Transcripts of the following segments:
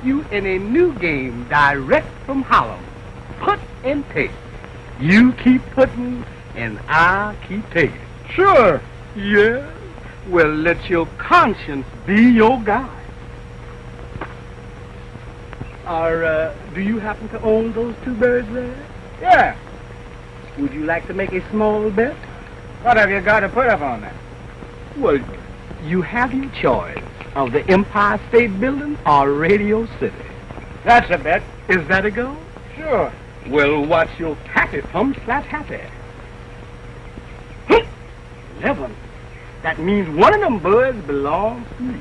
You in a new game direct from Harlem. Put and take. You keep putting and I keep taking. Sure. Yeah? Well, let your conscience be your guide. Do you happen to own those two birds there? Yeah. Would you like to make a small bet? What have you got to put up on that? Well, you have your choice of the Empire State Building or Radio City. That's a bet. Is that a go? Sure. Well, what's your taffy thumb flat happy? 11. That means one of them birds belongs to me.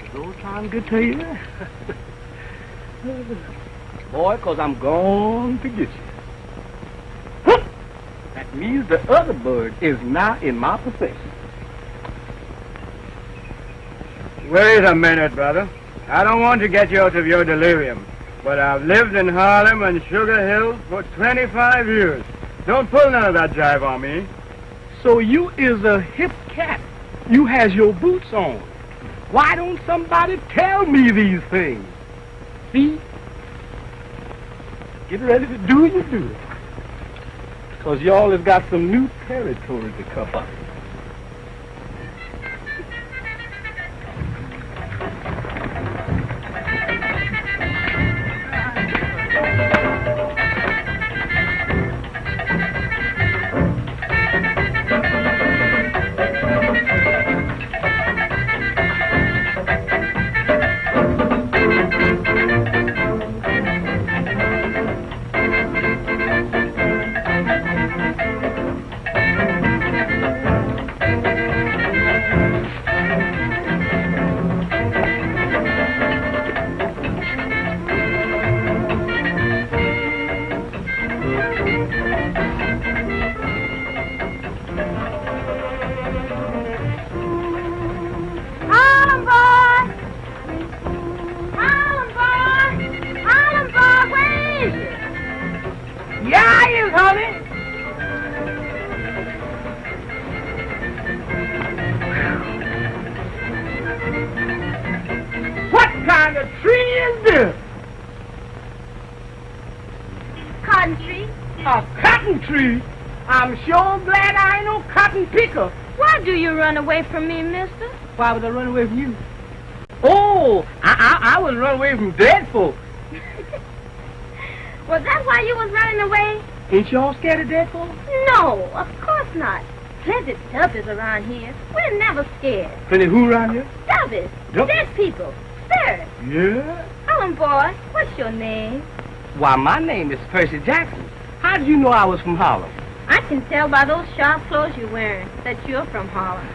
Is those sound good to you? Boy, 'cause I'm going to get you. That means the other bird is now in my possession. Wait a minute, brother. I don't want to get you out of your delirium, but I've lived in Harlem and Sugar Hill for 25 years. Don't pull none of that jive on me. So you is a hip cat. You has your boots on. Why don't somebody tell me these things? See? Get ready to do your duty. 'Cause y'all has got some new territory to cover up. Run away from me, mister? Why would I run away from you? Oh, I was running away from dead folks. Was that why you was running away? Ain't y'all scared of dead folks? No, of course not. Plenty of stubbies around here. We're never scared. Plenty who around here? Stubbies. Dead people. Spirits. Yeah? Ellen, boy, what's your name? Why, my name is Percy Jackson. How did you know I was from Harlem? I can tell by those sharp clothes you're wearing that you're from Harlem.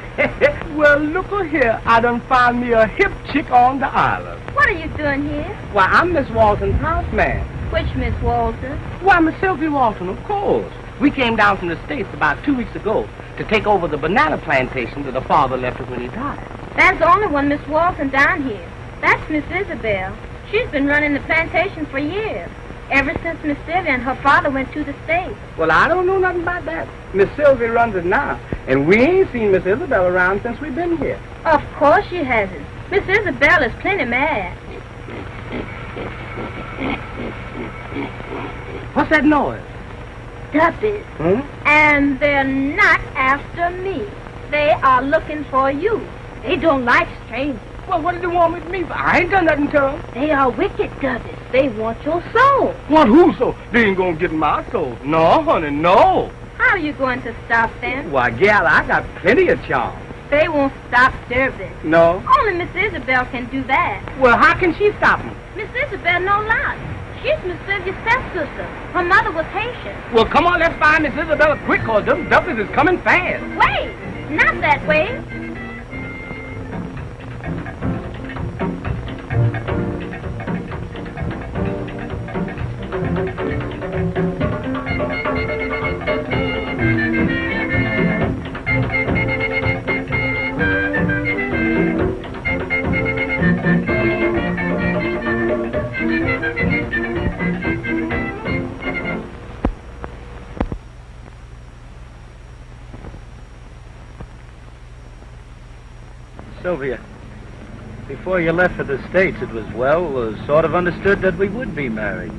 Well, look here. I done found me a hip chick on the island. What are you doing here? Why, I'm Miss Walton's houseman. Which Miss Walton? Why, Miss Sylvie Walton, of course. We came down from the States about 2 weeks ago to take over the banana plantation that the father left us when he died. That's the only one Miss Walton down here. That's Miss Isabel. She's been running the plantation for years. Ever since Miss Sylvia and her father went to the States. Well, I don't know nothing about that. Miss Sylvia runs it now, and we ain't seen Miss Isabel around since we've been here. Of course she hasn't. Miss Isabel is plenty mad. What's that noise? Duppies. Huh? And they're not after me. They are looking for you. They don't like strangers. Well, what do they want with me for? I ain't done nothing to them. They are wicked duppies. They want your soul. Want who so? They ain't gonna get my soul. No, honey, no. How are you going to stop them? Why, gal, I got plenty of charm. They won't stop service. No? Only Miss Isabel can do that. Well, how can she stop them? Miss Isabel no lie. She's Miss Sylvia's stepsister. Her mother was Haitian. Well, come on, let's find Miss Isabella quick, cause them duppies is coming fast. Wait, not that way. Sylvia, before you left for the States, it was, sort of understood that we would be married.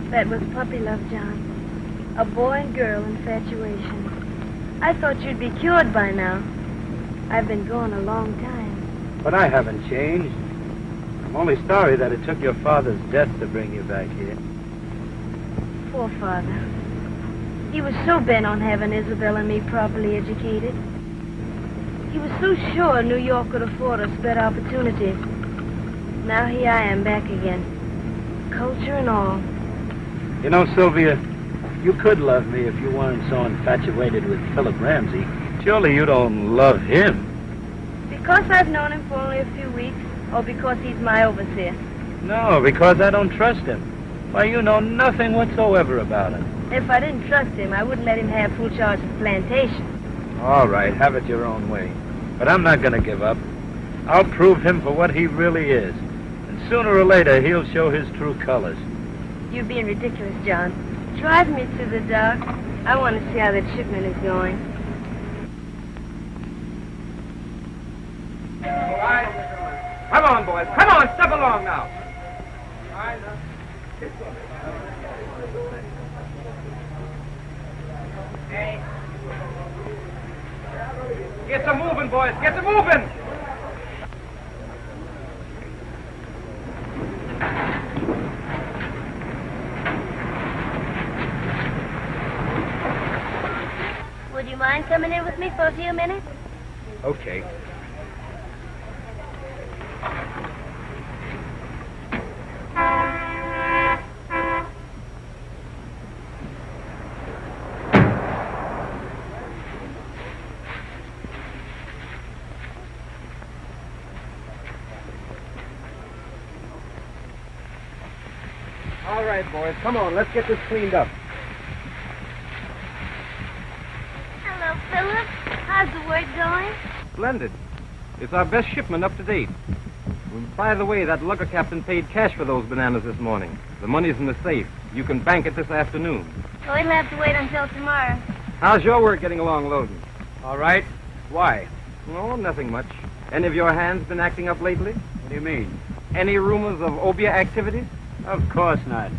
That was puppy love, John. A boy and girl infatuation. I thought you'd be cured by now. I've been gone a long time. But I haven't changed. I'm only sorry that it took your father's death to bring you back here. Poor father. He was so bent on having Isabel and me properly educated. He was so sure New York could afford us better opportunities. Now here I am back again. Culture and all. You know, Sylvia, you could love me if you weren't so infatuated with Philip Ramsey. Surely you don't love him. Because I've known him for only a few weeks, or because he's my overseer? No, because I don't trust him. Why, you know nothing whatsoever about him. If I didn't trust him, I wouldn't let him have full charge of the plantation. All right, have it your own way. But I'm not going to give up. I'll prove him for what he really is. And sooner or later, he'll show his true colors. You're being ridiculous, John. Drive me to the dock. I want to see how that shipment is going. All right. Come on, boys. Come on, step along now. Hey. Get to moving, boys. Get to moving. Would you mind coming in with me for a few minutes? Okay. All right, boys. Come on. Let's get this cleaned up. Hello, Philip. How's the work going? Splendid. It's our best shipment up to date. By the way, that lugger captain paid cash for those bananas this morning. The money's in the safe. You can bank it this afternoon. Well, we'll have to wait until tomorrow. How's your work getting along, Loden? All right. Why? Oh, nothing much. Any of your hands been acting up lately? What do you mean? Any rumors of obeah activities? Of course not.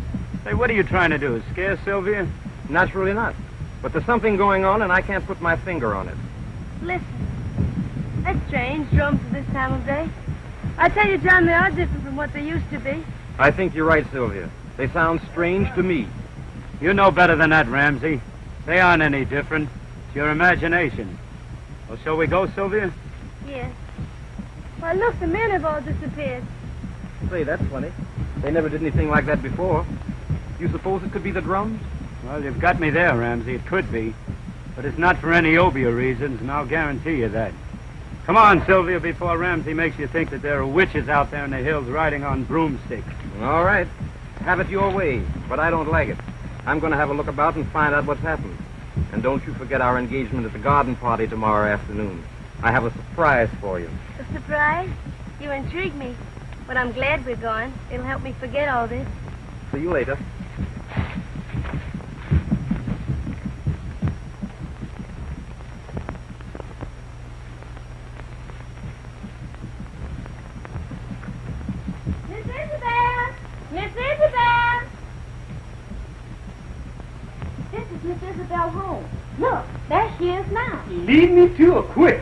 Say, what are you trying to do? Scare Sylvia? Naturally not. But there's something going on, and I can't put my finger on it. Listen. That's strange, drums at this time of day. I tell you, John, they are different from what they used to be. I think you're right, Sylvia. They sound strange to me. You know better than that, Ramsey. They aren't any different. It's your imagination. Well, shall we go, Sylvia? Yes. Why, look, the men have all disappeared. Say, that's funny. They never did anything like that before. You suppose it could be the drums? Well, you've got me there, Ramsey. It could be. But it's not for any obeah reasons, and I'll guarantee you that. Come on, Sylvia, before Ramsey makes you think that there are witches out there in the hills riding on broomsticks. All right. Have it your way, but I don't like it. I'm going to have a look about and find out what's happened. And don't you forget our engagement at the garden party tomorrow afternoon. I have a surprise for you. A surprise? You intrigue me. But I'm glad we're going. It'll help me forget all this. See you later. Miss Isabel! Miss Isabel! Lead me to her quick.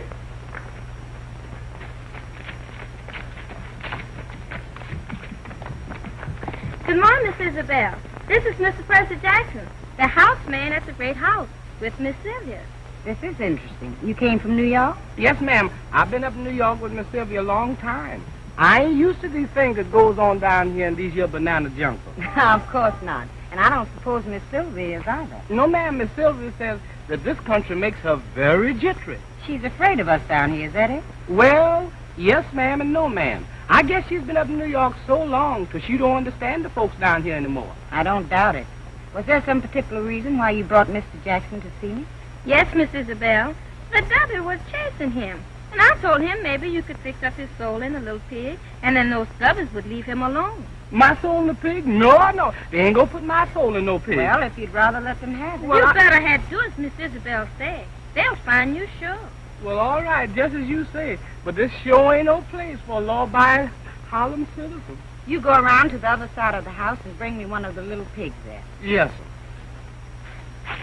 Good morning, Miss Isabel. This is Mr. Percy Jackson, the houseman at the great house with Miss Sylvia. This is interesting. You came from New York? Yes, ma'am. I've been up in New York with Miss Sylvia a long time. I ain't used to these things that goes on down here in these here banana jungles. Of course not. And I don't suppose Miss Sylvia is either. No, ma'am. Miss Sylvia says that this country makes her very jittery. She's afraid of us down here, is that it? Well, yes, ma'am, and no, ma'am. I guess she's been up in New York so long because she don't understand the folks down here anymore. I don't doubt it. Was there some particular reason why you brought Mr. Jackson to see me? Yes, Miss Isabel. The devil was chasing him. And I told him maybe you could fix up his soul in a little pig, and then those stubborns would leave him alone. My soul in a pig? No. They ain't gonna put my soul in no pig. Well, if you'd rather let them have it. You better have do as Miss Isabel said. They'll find you sure. Well, all right, just as you say. But this sure ain't no place for a law-abiding Harlem citizen. You go around to the other side of the house and bring me one of the little pigs there. Yes, sir.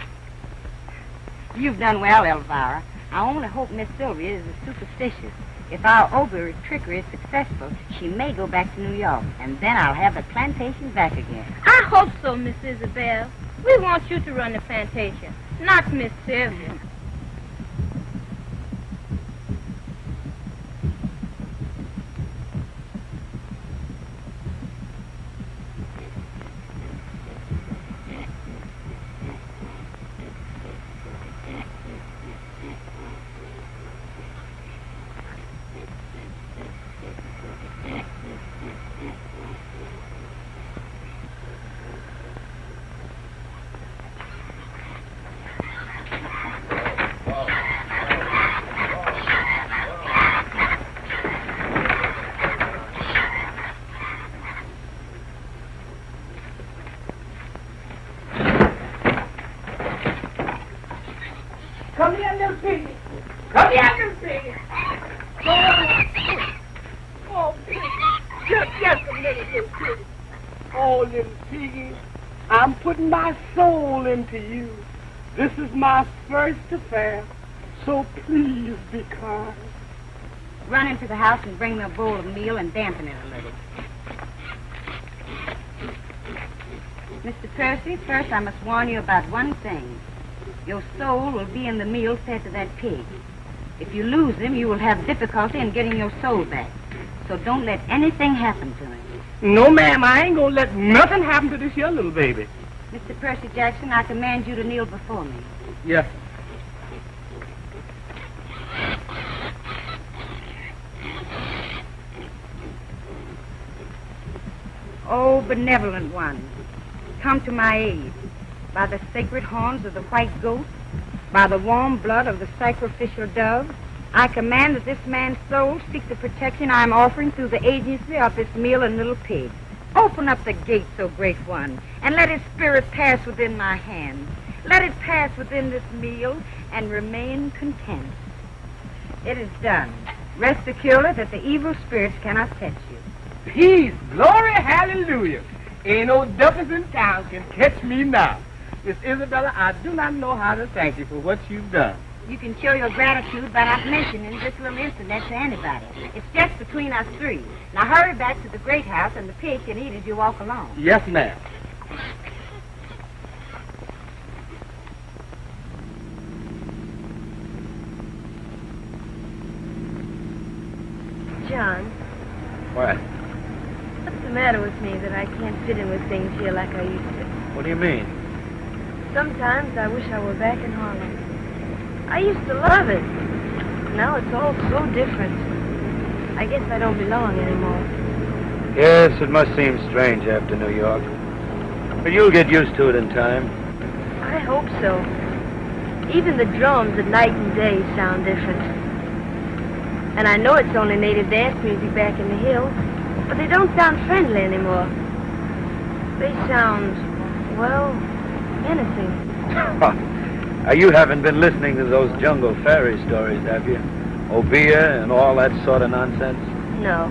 You've done well, Elvira. I only hope Miss Sylvia is superstitious. If our Ober's trickery is successful, she may go back to New York, and then I'll have the plantation back again. I hope so, Miss Isabel. We want you to run the plantation, not Miss Sylvia. Come here, little piggy. Come here, little piggy. Oh, piggy. Just a minute, little piggy. Oh, little piggy, I'm putting my soul into you. This is my first affair, so please be kind. Run into the house and bring me a bowl of meal and dampen it a little. Mr. Percy, first I must warn you about one thing. Your soul will be in the meal fed to that pig. If you lose him, you will have difficulty in getting your soul back. So don't let anything happen to him. No, ma'am, I ain't gonna let nothing happen to this here little baby. Mr. Percy Jackson, I command you to kneel before me. Yes. Oh, benevolent one, come to my aid. By the sacred horns of the white goat, by the warm blood of the sacrificial dove, I command that this man's soul seek the protection I am offering through the agency of this meal and little pig. Open up the gate, so great one, and let his spirit pass within my hands. Let it pass within this meal and remain content. It is done. Rest securely that the evil spirits cannot touch you. Peace, glory, hallelujah. Ain't no duffers in town can catch me now. Miss Isabella, I do not know how to thank you for what you've done. You can show your gratitude by not mentioning this little incident to anybody. It's just between us three. Now hurry back to the great house, and the pig can eat as you walk along. Yes, ma'am. John, What? what's the matter with me that I can't fit in with things here like I used to? What do you mean? Sometimes I wish I were back in Harlem. I used to love it. Now it's all so different. I guess I don't belong anymore. Yes, it must seem strange after New York. But you'll get used to it in time. I hope so. Even the drums at night and day sound different. And I know it's only native dance music back in the hills, but they don't sound friendly anymore. They sound, well, menacing. You haven't been listening to those jungle fairy stories, have you? Obeah and all that sort of nonsense? No.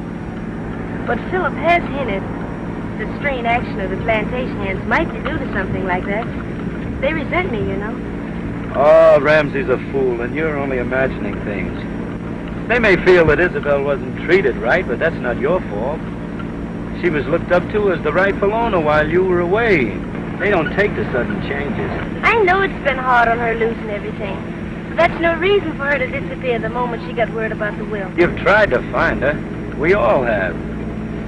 But Philip has hinted that strain action of the plantation hands might be due to something like that. They resent me, you know. Oh, Ramsey's a fool, and you're only imagining things. They may feel that Isabel wasn't treated right, but that's not your fault. She was looked up to as the rightful owner while you were away. They don't take to sudden changes. I know it's been hard on her losing everything. But that's no reason for her to disappear the moment she got word about the will. You've tried to find her. We all have.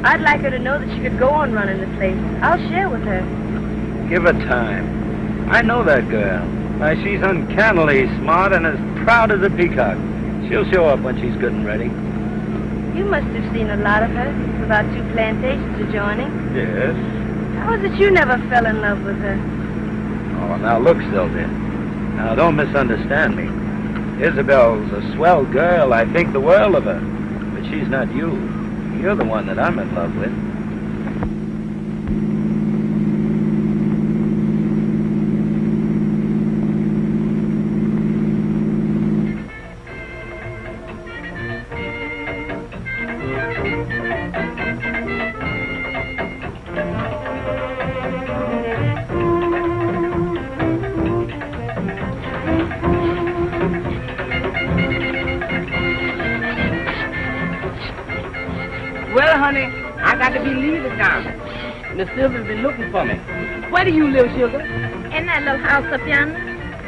I'd like her to know that she could go on running the place. I'll share with her. Give her time. I know that girl. Why, she's uncannily smart and as proud as a peacock. She'll show up when she's good and ready. You must have seen a lot of her since about 2 plantations adjoining. Yes. How is it you never fell in love with her? Oh, now look, Sylvia. Now, don't misunderstand me. Isabel's a swell girl. I think the world of her. But she's not you. You're the one that I'm in love with. Well, honey, I got to be leaving now. Miss Sylvia's been looking for me. Where do you live, Sugar? In that little house up yonder.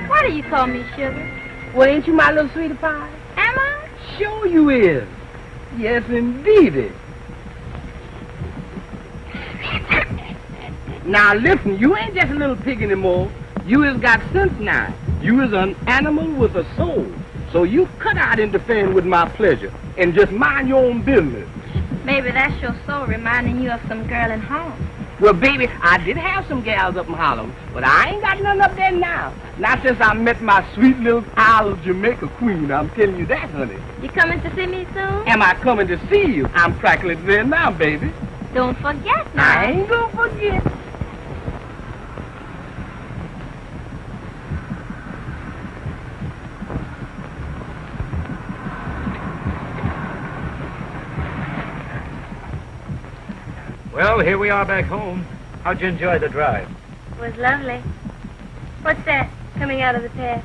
Why do you call me Sugar? Well, ain't you my little sweetie pie? Am I? Sure you is. Yes, indeedy. Now, listen, you ain't just a little pig anymore. You has got sense now. You is an animal with a soul. So you cut out interfering with my pleasure and just mind your own business. Maybe that's your soul reminding you of some girl in Harlem. Well, baby, I did have some gals up in Harlem, but I ain't got none up there now. Not since I met my sweet little Isle of Jamaica queen. I'm telling you that, honey. You coming to see me soon? Am I coming to see you? I'm practically there now, baby. Don't forget now. I ain't gonna forget. Well, here we are back home. How'd you enjoy the drive? It was lovely. What's that coming out of the path?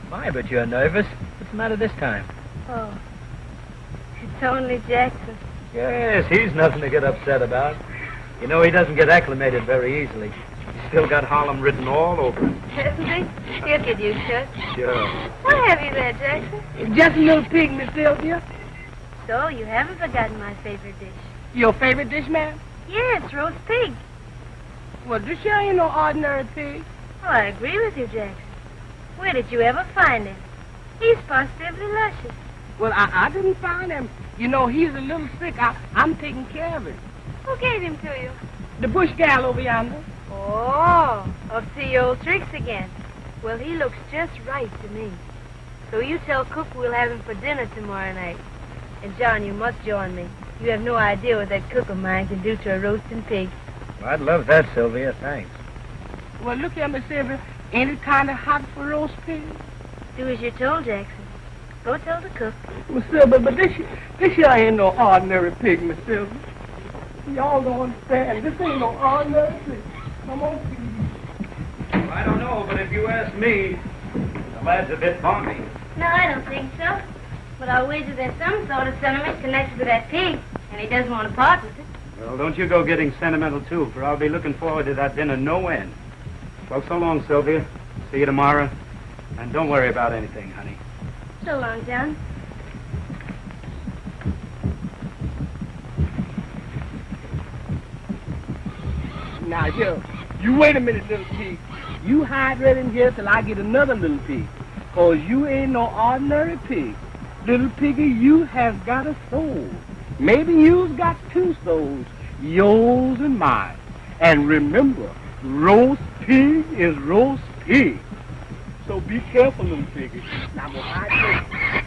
My, but you're nervous. What's the matter this time? Oh, it's only Jackson. Yes, he's nothing to get upset about. You know, he doesn't get acclimated very easily. He's still got Harlem written all over him. Hasn't he? Here, could you, Chuck? Sure. What have you there, Jackson? It's just a little pig, Miss Sylvia. So, you haven't forgotten my favorite dish. Your favorite dish, ma'am? Yes, roast pig. Well, this here ain't no ordinary pig. Oh, I agree with you, Jackson. Where did you ever find him? He's positively luscious. Well, I didn't find him. You know, he's a little sick. I'm taking care of him. Who gave him to you? The bush gal over yonder. Oh, off to your old tricks again. Well, he looks just right to me. So you tell Cook we'll have him for dinner tomorrow night. And, John, you must join me. You have no idea what that cook of mine can do to a roasting pig. Well, I'd love that, Sylvia. Thanks. Well, look here, Miss Sylvia. Ain't it kind of hot for roast pig? Do as you're told, Jackson. Go tell the cook. Miss Sylvia, but this here ain't no ordinary pig, Miss Sylvia. Y'all don't understand. This ain't no ordinary pig. Come on, please. Well, I don't know, but if you ask me, the lad's a bit balmy. No, I don't think so. But I'll wager there's some sort of sentiment connected with that pig, and he doesn't want to part with it. Well, don't you go getting sentimental, too, for I'll be looking forward to that dinner no end. Well, so long, Sylvia. See you tomorrow. And don't worry about anything, honey. So long, John. Now, here, you wait a minute, little pig. You hide right in here till I get another little pig. 'Cause you ain't no ordinary pig. Little piggy, you have got a soul. Maybe you've got 2 souls, yours and mine. And remember, roast pig is roast pig. So be careful, little piggy. Now, I'm gonna hide here.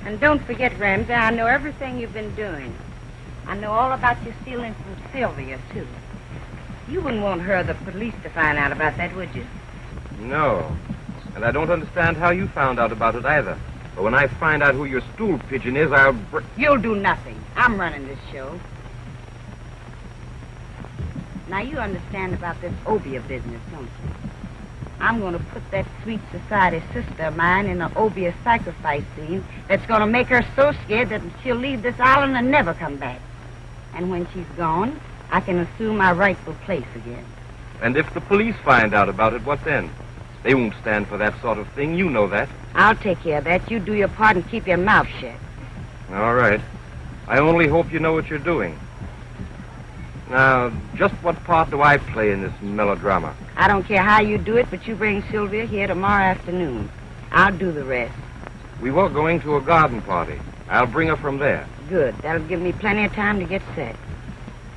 And don't forget, Ramsey, I know everything you've been doing. I know all about you stealing from Sylvia, too. You wouldn't want her or the police to find out about that, would you? No. And I don't understand how you found out about it either. But when I find out who your stool pigeon is, I'll... You'll do nothing. I'm running this show. Now, you understand about this Obia business, don't you? I'm going to put that sweet society sister of mine in an Obia sacrifice scene that's going to make her so scared that she'll leave this island and never come back. And when she's gone, I can assume my rightful place again. And if the police find out about it, what then? They won't stand for that sort of thing. You know that. I'll take care of that. You do your part and keep your mouth shut. All right. I only hope you know what you're doing. Now, just what part do I play in this melodrama? I don't care how you do it, but you bring Sylvia here tomorrow afternoon. I'll do the rest. We were going to a garden party. I'll bring her from there. Good. That'll give me plenty of time to get set.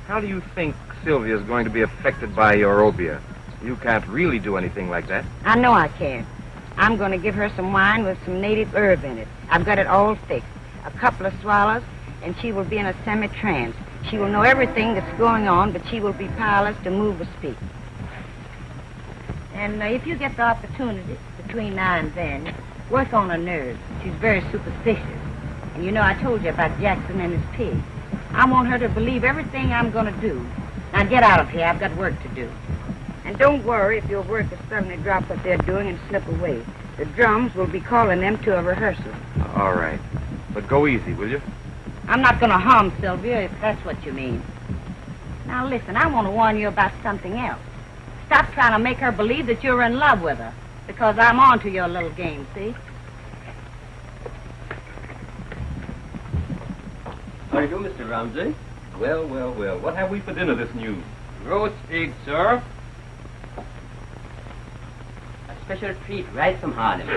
How do you think Sylvia's going to be affected by your Obia? You can't really do anything like that. I know I can. I'm going to give her some wine with some native herb in it. I've got it all fixed. A couple of swallows, and she will be in a semi-trance. She will know everything that's going on, but she will be powerless to move or speak. And if you get the opportunity between now and then, work on her nerves. She's very superstitious. And you know I told you about Jackson and his pig. I want her to believe everything I'm going to do. Now get out of here. I've got work to do. And don't worry if your workers suddenly drop what they're doing and slip away. The drums will be calling them to a rehearsal. All right. But go easy, will you? I'm not going to harm Sylvia, if that's what you mean. Now, listen, I want to warn you about something else. Stop trying to make her believe that you're in love with her, because I'm on to your little game, see? How do you do, Mr. Ramsey? Well, well, well. What have we for dinner this news? Roast pig, sir. A special treat right from Harlem.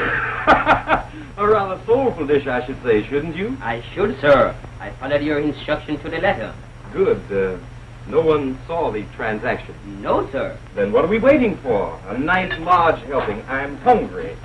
A rather soulful dish, I should say, shouldn't you? I should, sir. I followed your instruction to the letter. Good. No one saw the transaction. No, sir. Then what are we waiting for? A nice large helping. I'm hungry.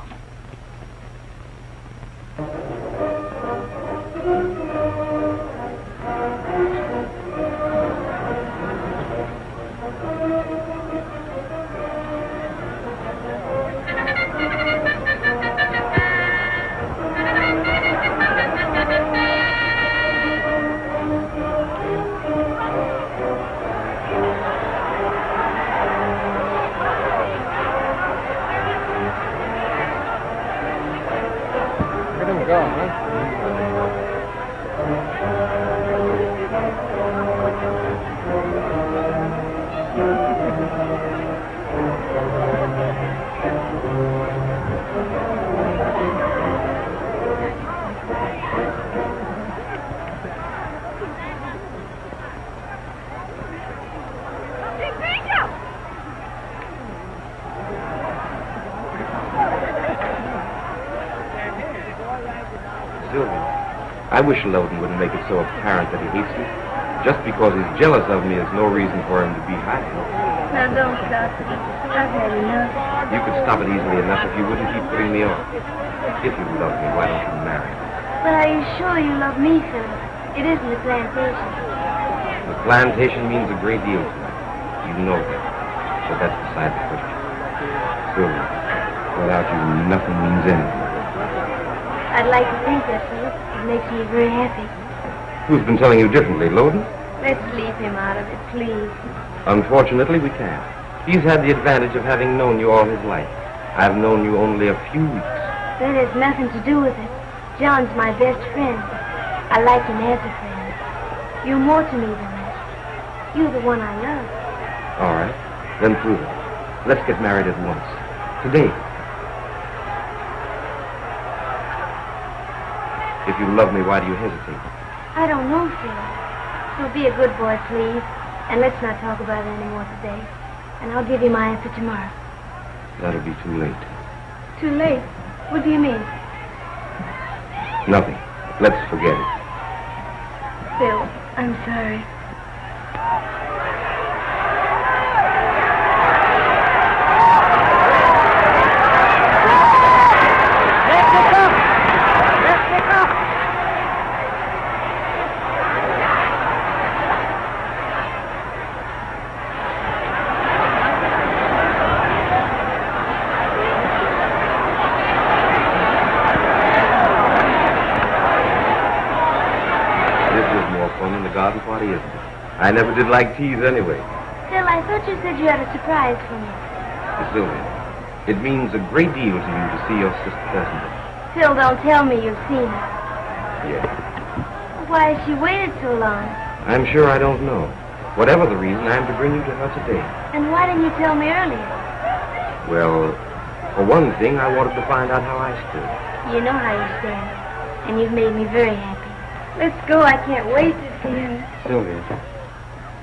I wish Loudon wouldn't make it so apparent that he hates me. Just because he's jealous of me is no reason for him to be hiding. Now, don't stop it. I've had enough. You could stop it easily enough if you wouldn't keep putting me off. If you love me, why don't you marry me? But are you sure you love me, sir? It isn't the plantation. The plantation means a great deal to me. You know that. But that's beside the question. Sylvia, without you, nothing means anything. I'd like to think that, sir. It makes me very happy. Who's been telling you differently, Loden? Let's leave him out of it, please. Unfortunately, we can't. He's had the advantage of having known you all his life. I've known you only a few weeks. That has nothing to do with it. John's my best friend. I like him as a friend. You're more to me than that. You're the one I love. All right. Then prove it. Let's get married at once. Today. If you love me, why do you hesitate? I don't know, Phil. So be a good boy, please. And let's not talk about it anymore today. And I'll give you my answer tomorrow. That'll be too late. Too late? What do you mean? Nothing. Let's forget it. Phil, I'm sorry. I never did like teas anyway. Phil, I thought you said you had a surprise for me. Sylvia, it means a great deal to you to see your sister present. Phil, don't tell me you've seen her. Yes. Why has she waited so long? I'm sure I don't know. Whatever the reason, I'm to bring you to her today. And why didn't you tell me earlier? Well, for one thing, I wanted to find out how I stood. You know how you stand, and you've made me very happy. Let's go. I can't wait to see him. Sylvia.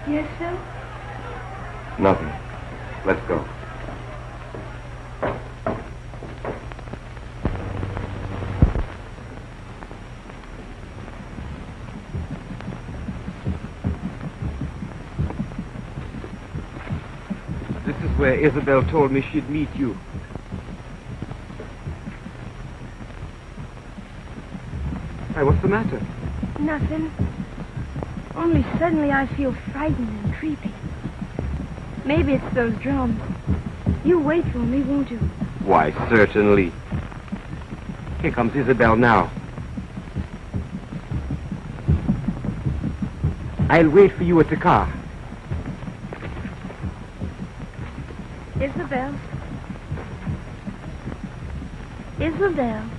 Yes, Phil? Nothing. Let's go. This is where Isabel told me she'd meet you. Hey, what's the matter? Nothing. Only suddenly I feel frightened and creepy. Maybe it's those drums. You wait for me, won't you? Why, certainly. Here comes Isabel now. I'll wait for you at the car. Isabel. Isabel.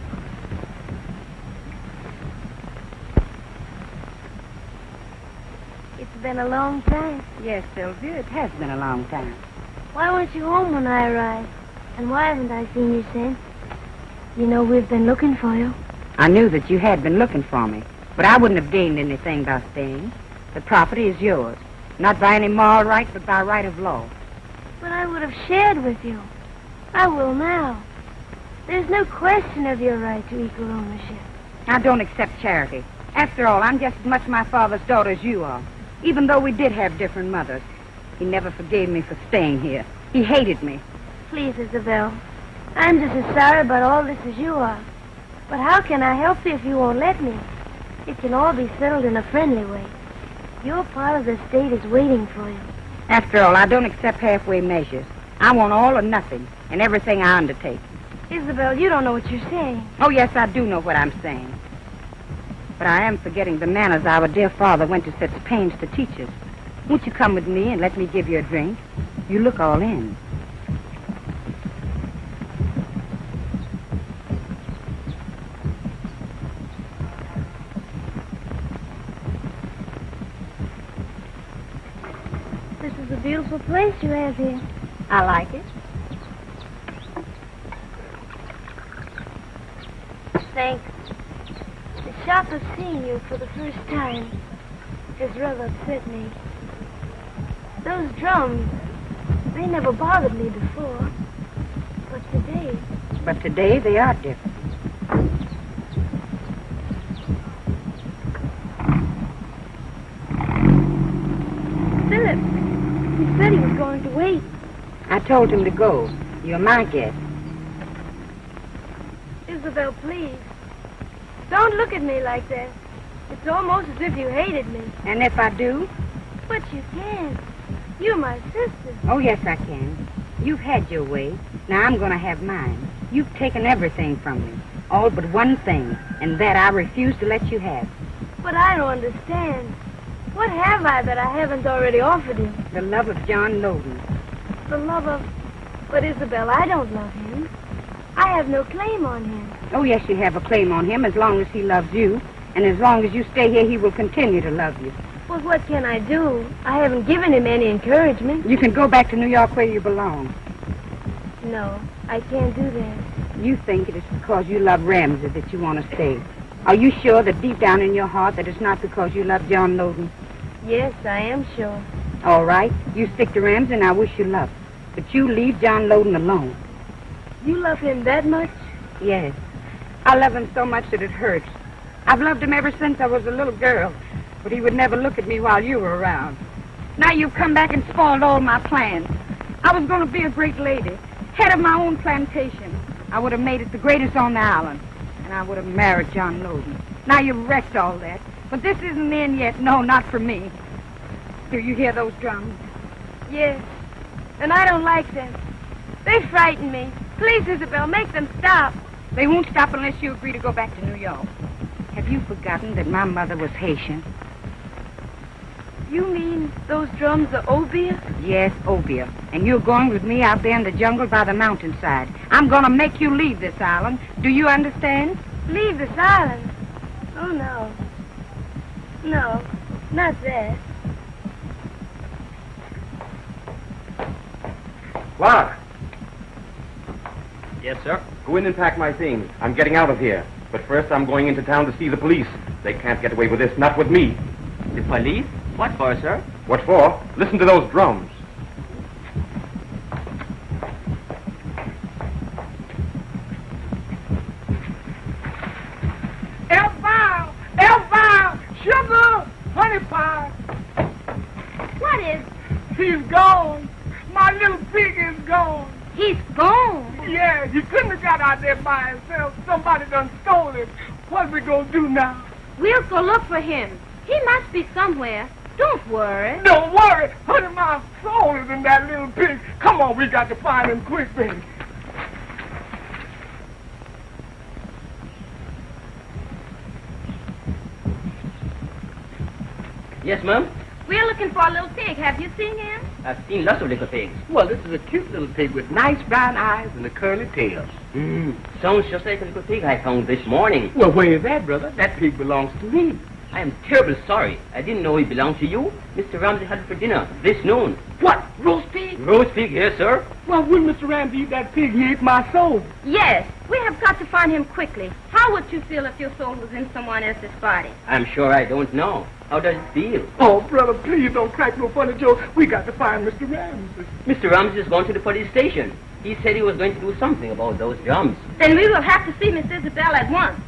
It's been a long time. Yes, Sylvia, it has been a long time. Why weren't you home when I arrived? And why haven't I seen you since? You know, we've been looking for you. I knew that you had been looking for me, but I wouldn't have gained anything by staying. The property is yours, not by any moral right, but by right of law. But I would have shared with you. I will now. There's no question of your right to equal ownership. I don't accept charity. After all, I'm just as much my father's daughter as you are, even though we did have different mothers. He never forgave me for staying here. He hated me. Please, Isabel. I'm just as sorry about all this as you are. But how can I help you if you won't let me? It can all be settled in a friendly way. Your part of the state is waiting for you. After all, I don't accept halfway measures. I want all or nothing, and everything I undertake. Isabel, you don't know what you're saying. Oh, yes, I do know what I'm saying. But I am forgetting the manners our dear father went to such pains to teach us. Won't you come with me and let me give you a drink? You look all in. This is a beautiful place you have here. I like it. Thanks. The shock of seeing you for the first time has rather upset me. Those drums, they never bothered me before. But today they are different. Philip, he said he was going to wait. I told him to go. You're my guest. Isabel, please. Don't look at me like that. It's almost as if you hated me. And if I do? But you can't. You're my sister. Oh, yes, I can. You've had your way. Now I'm going to have mine. You've taken everything from me. All but one thing, and that I refuse to let you have. But I don't understand. What have I that I haven't already offered you? The love of John Loden. The love of... But, Isabel, I don't love him. I have no claim on him. Oh, yes, you have a claim on him as long as he loves you. And as long as you stay here, he will continue to love you. Well, what can I do? I haven't given him any encouragement. You can go back to New York where you belong. No, I can't do that. You think it is because you love Ramsey that you want to stay. Are you sure that deep down in your heart that it's not because you love John Loden? Yes, I am sure. All right. You stick to Ramsey and I wish you luck. But you leave John Loden alone. You love him that much? Yes. I love him so much that it hurts. I've loved him ever since I was a little girl. But he would never look at me while you were around. Now you've come back and spoiled all my plans. I was going to be a great lady, head of my own plantation. I would have made it the greatest on the island. And I would have married John Loden. Now you've wrecked all that. But this isn't the end yet. No, not for me. Do you hear those drums? Yes. And I don't like them. They frighten me. Please, Isabel, make them stop. They won't stop unless you agree to go back to New York. Have you forgotten that my mother was Haitian? You mean those drums are obeah? Yes, obeah. And you're going with me out there in the jungle by the mountainside. I'm going to make you leave this island. Do you understand? Leave this island? Oh, no. No, not that. Clark, Yes, sir. go in and pack my things. I'm getting out of here. But first, I'm going into town to see the police. They can't get away with this, not with me. The police? What for, sir? What for? Listen to those drums. Elvire, sugar, honey pie. What is? He's gone. My little pig is gone. He's gone. Yeah, he couldn't have got out there by himself. Somebody done stole him. What we gonna do now? We'll go look for him. He must be somewhere. Don't worry. Don't worry. Honey, my soul is in that little pig. Come on, we got to find him quick, baby. Yes, ma'am. We're looking for a little pig. Have you seen him? I've seen lots of little pigs. Well, this is a cute little pig with nice brown eyes and a curly tail. Sounds just like a little pig I found this morning. Well, where is that, brother? That pig belongs to me. I am terribly sorry. I didn't know he belonged to you. Mr. Ramsey had it for dinner this noon. What? Roast pig? Roast pig, yes, sir. Well, when Mr. Ramsey eat that pig, he ate my soul. Yes. We have got to find him quickly. How would you feel if your soul was in someone else's body? I'm sure I don't know. How does it feel? Oh, brother, please don't crack no funny joke. We got to find Mr. Ramsey. Mr. Ramsey is going to the police station. He said he was going to do something about those drums. Then we will have to see Miss Isabel at once.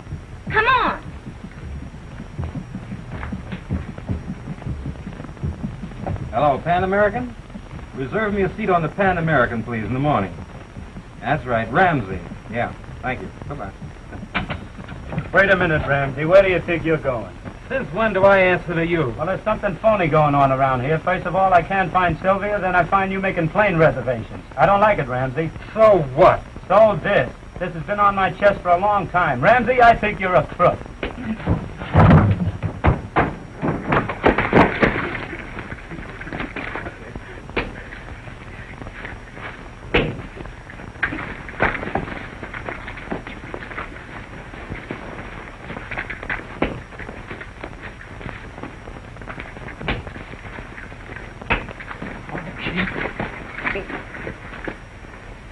Come on. Hello, Pan American? Reserve me a seat on the Pan American, please, in the morning. That's right, Ramsey. Yeah, thank you. Goodbye. Wait a minute, Ramsey. Where do you think you're going? Since when do I answer to you? Well, there's something phony going on around here. First of all, I can't find Sylvia, then I find you making plane reservations. I don't like it, Ramsey. So what? So this. This has been on my chest for a long time. Ramsey, I think you're a crook.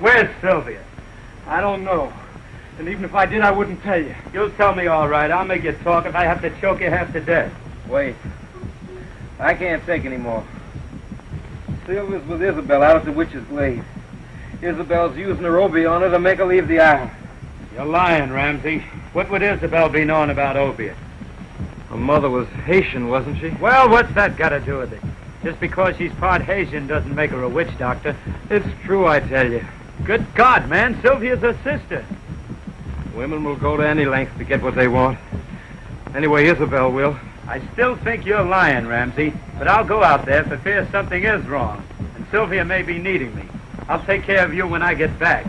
Where's Sylvia? I don't know. And even if I did, I wouldn't tell you. You'll tell me all right. I'll make you talk if I have to choke you half to death. Wait. I can't take any more. Sylvia's with Isabel out at the Witch's Glade. Isabel's using her obeah on her to make her leave the island. You're lying, Ramsey. What would Isabel be knowing about obeah? Her mother was Haitian, wasn't she? Well, what's that got to do with it? Just because she's part Haitian doesn't make her a witch doctor. It's true, I tell you. Good God, man. Sylvia's her sister. Women will go to any length to get what they want. Anyway, Isabel will. I still think you're lying, Ramsey, but I'll go out there for fear something is wrong, and Sylvia may be needing me. I'll take care of you when I get back.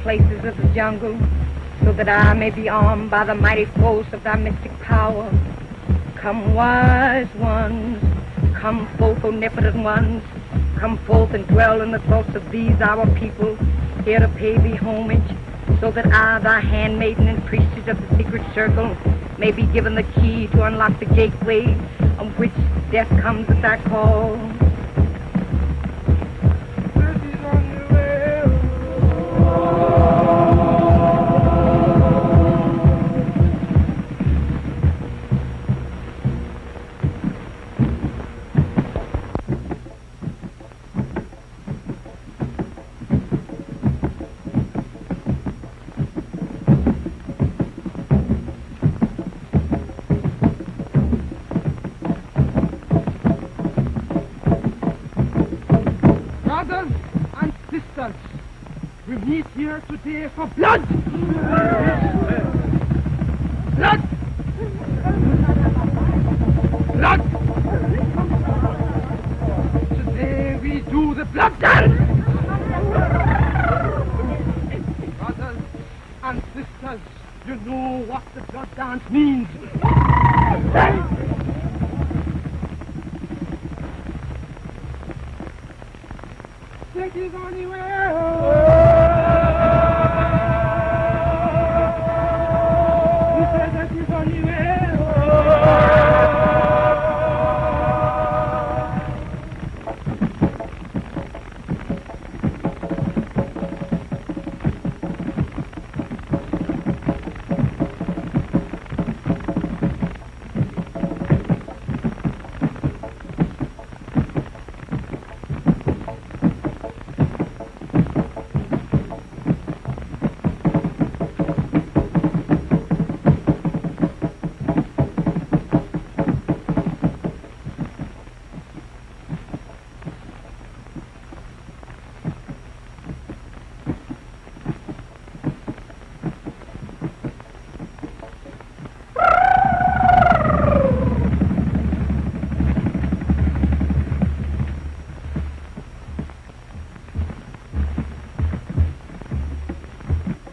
places of the jungle, so that I may be armed by the mighty force of thy mystic power. Come, wise ones, come forth, omnipotent ones, come forth and dwell in the thoughts of these our people, here to pay thee homage, so that I, thy handmaiden and priestess of the secret circle, may be given the key to unlock the gateway on which death comes at thy call. Brothers and sisters, we meet here today for blood. Blood. Blood. Today we do the blood dance. Brothers and sisters, you know what the blood dance means. Take it anywhere. He said that he's anywhere.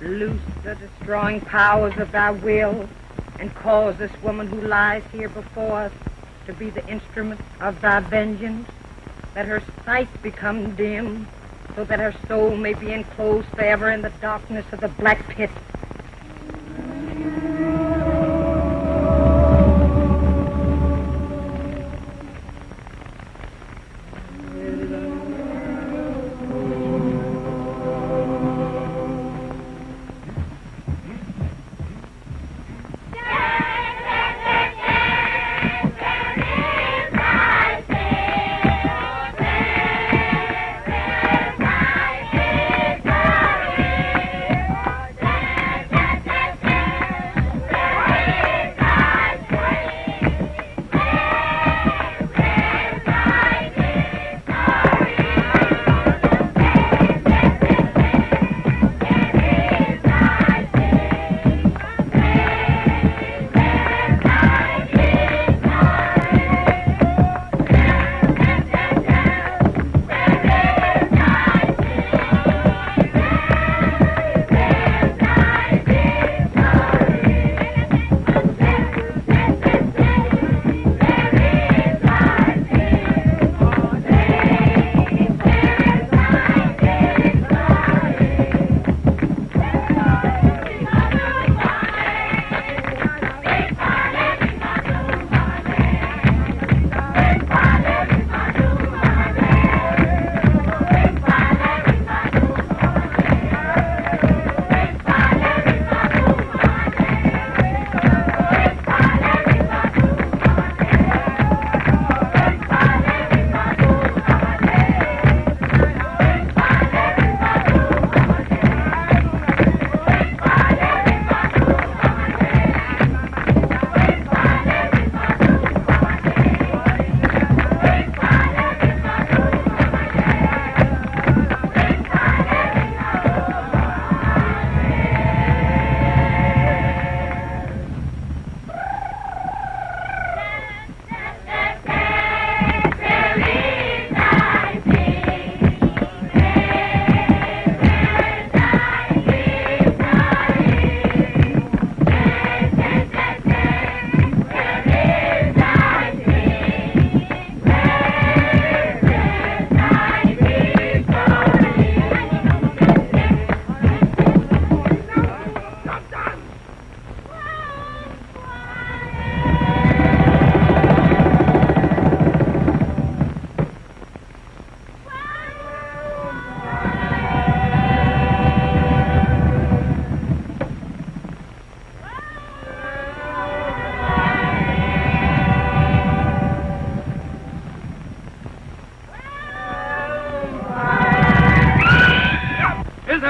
Loose the destroying powers of thy will, and cause this woman who lies here before us to be the instrument of thy vengeance. Let her sight become dim, so that her soul may be enclosed forever in the darkness of the black pit.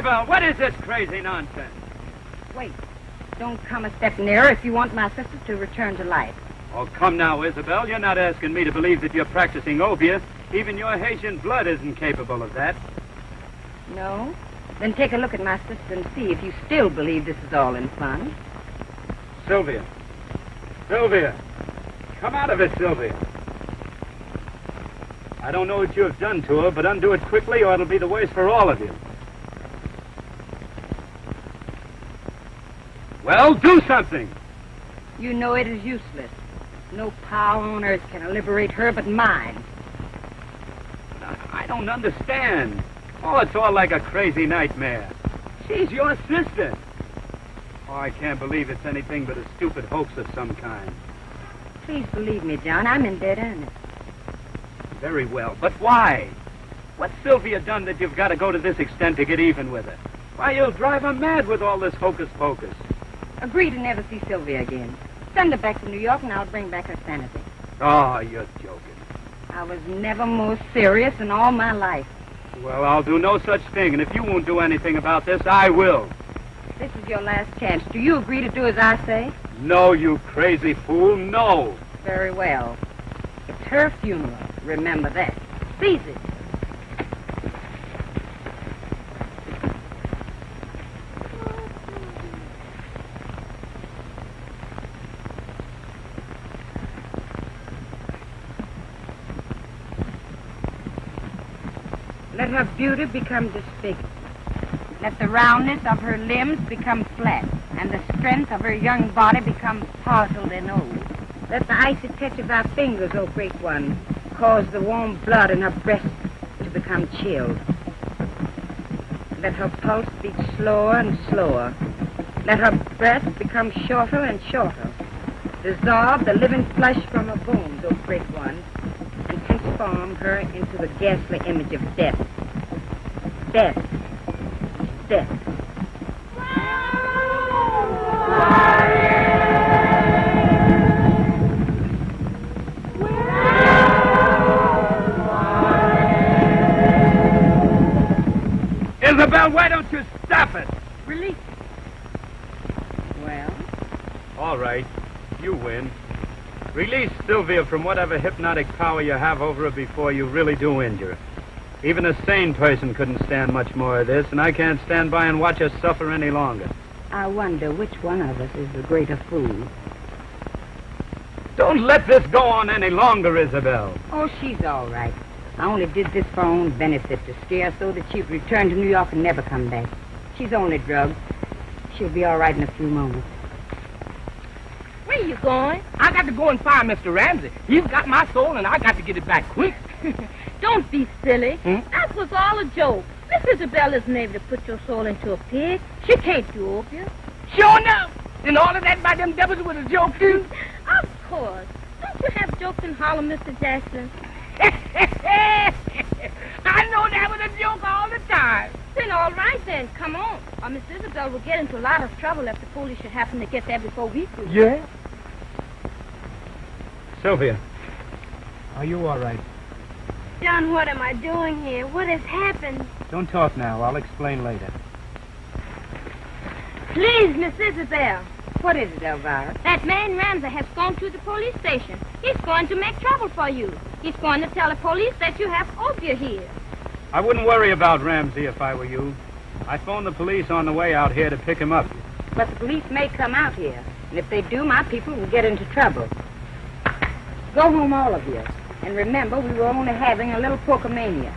Isabel, what is this crazy nonsense? Wait. Don't come a step nearer if you want my sister to return to life. Oh, come now, Isabel. You're not asking me to believe that you're practicing obeah. Even your Haitian blood isn't capable of that. No? Then take a look at my sister and see if you still believe this is all in fun. Sylvia. Sylvia. Come out of it, Sylvia. I don't know what you have done to her, but undo it quickly or it'll be the worse for all of you. Well, do something. You know it is useless. No power on earth can liberate her but mine. I don't understand. Oh, it's all like a crazy nightmare. She's your sister. Oh, I can't believe it's anything but a stupid hoax of some kind. Please believe me, John. I'm in dead earnest. Very well, but why? What's Sylvia done that you've got to go to this extent to get even with her? Why, you'll drive her mad with all this hocus-pocus. Agree to never see Sylvia again. Send her back to New York and I'll bring back her sanity. Oh, you're joking. I was never more serious in all my life. Well, I'll do no such thing, and if you won't do anything about this, I will. This is your last chance. Do you agree to do as I say? No, you crazy fool, no. Very well. It's her funeral. Remember that. Seize it. Let her beauty become disfigured. Let the roundness of her limbs become flat, and the strength of her young body become parcelled and old. Let the icy touch of thy fingers, O great one, cause the warm blood in her breast to become chilled. Let her pulse beat slower and slower. Let her breath become shorter and shorter. Dissolve the living flesh from her bones, O great one, and transform her into the ghastly image of death. Death. Death. Isabel, why don't you stop it? Release. Well? All right. You win. Release Sylvia from whatever hypnotic power you have over her before you really do injure her. Even a sane person couldn't stand much more of this, and I can't stand by and watch her suffer any longer. I wonder which one of us is the greater fool. Don't let this go on any longer, Isabel. Oh, she's all right. I only did this for her own benefit, to scare her so that she'd return to New York and never come back. She's only drugged. She'll be all right in a few moments. Where you going? I got to go and find Mr. Ramsey. He's got my soul, and I got to get it back quick. Don't be silly. That was all a joke. Miss Isabel isn't able to put your soul into a pig. She can't do opium. Sure enough. Then all of that by them devils was a joke, too? Of course. Don't you have jokes in Harlem, Mr. Jackson? I know that was a joke all the time. Then all right then, come on. Or Miss Isabel will get into a lot of trouble if the police should happen to get there before we do. Yeah? Sylvia, are you all right? John, what am I doing here? What has happened? Don't talk now. I'll explain later. Please, Miss Isabel. What is it, Elvira? That man Ramsey has gone to the police station. He's going to make trouble for you. He's going to tell the police that you have opium here. I wouldn't worry about Ramsey if I were you. I phoned the police on the way out here to pick him up. But the police may come out here. And if they do, my people will get into trouble. Go home, all of you. And remember, we were only having a little poker-mania.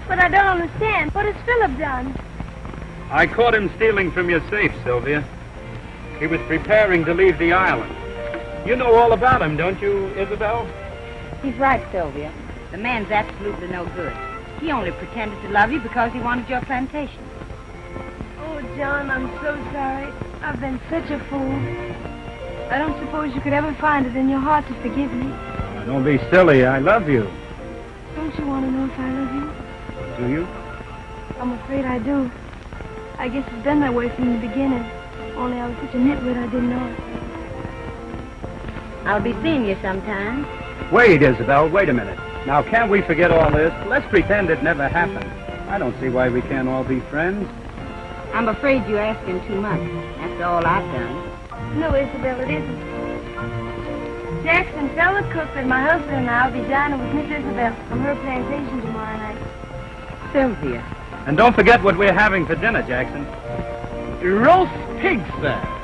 But I don't understand. What has Philip done? I caught him stealing from your safe, Sylvia. He was preparing to leave the island. You know all about him, don't you, Isabel? He's right, Sylvia. The man's absolutely no good. He only pretended to love you because he wanted your plantation. Oh, John, I'm so sorry. I've been such a fool. I don't suppose you could ever find it in your heart to forgive me. Don't be silly. I love you. Don't you want to know if I love you? Do you? I'm afraid I do. I guess it's been that way from the beginning. Only I was such a nitwit I didn't know it. I'll be seeing you sometime. Wait, Isabel, wait a minute. Now, can't we forget all this? Let's pretend it never happened. I don't see why we can't all be friends. I'm afraid you're asking too much after all I've done. No, Isabel, it isn't. Jackson, tell the cook that my husband and I will be dining with Miss Isabel from her plantation tomorrow night. Sylvia. And don't forget what we're having for dinner, Jackson. Roast pig, sir.